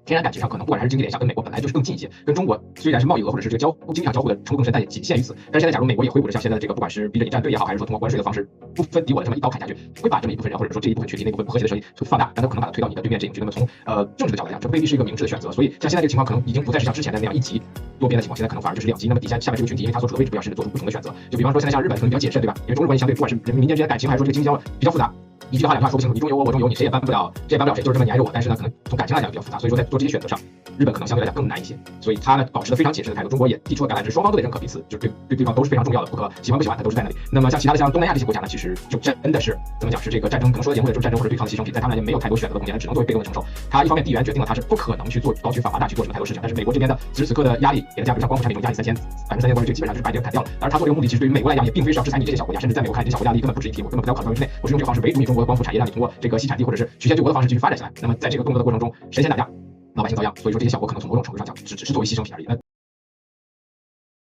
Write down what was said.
天然感情上可能不管还是经济联想，跟美国本来就是更近一些。跟中国虽然是贸易额或者是这个经济上交互的程度更深，但也仅限于此。但是现在假如美国也会鼓着像现在这个不管是逼着你站队也好，还是说通过关税的方式不分敌我的这么一刀砍下去，会把这么一部分人或者说这一部分群体那部分不和谐的声音会放大，但它可能把它推到你的对面阵营去。那么从政治的角度来讲，这未必是一个明智的选择。所以像现在这个情况，可能已经不再是像之前的那样一极多边的情况，现在可能反而就是两极。那么底下面这个群体，因为他所处的位置不一样，甚至做出不同的选择。就比方说现在像日本可能比较谨慎，对吧？因为中日关系相对，不管是人民间之间的感情，还是说这个经济比较复杂。一句话两句话说不清楚，你中有我，我中有你，谁也帮不了谁，就是这么黏着我。但是呢，可能从感情来讲比较复杂，所以说在做这些选择上，日本可能相对来讲更难一些。所以他呢保持的非常谨慎的态度，中国也递出了橄榄枝，双方都得认可彼此，就对对方都是非常重要的，不可喜欢不喜欢他都是在那里。那么像其他的像东南亚这些国家呢，其实就真的是怎么讲，是这个战争可能说的严酷点就是战争或者对抗的牺牲品，在他们来讲没有太多选择的空间，只能作为被动的承受。他一方面地缘决定了他是不可能去做高举反华大去做什么太多事情，但是美国这边的此时此刻的压力给大家，比如像光伏产品压力3000%，关税这基本上就是把这个砍掉了。而他做这个目的，其实对于美国来讲也并非是要制裁你这些小国家，甚至在美国看这些小国家利益根本不值一提，我根本不在考虑范围之内，我是用这个方式围堵你中国的光伏产业，让你通过这个吸产地或者是曲线救国的方式继续发展起来。那么在这个动作的过程中，谁先打架，老百姓遭殃。所以说这些小国可能从某种程度上讲，只是作为牺牲品而已。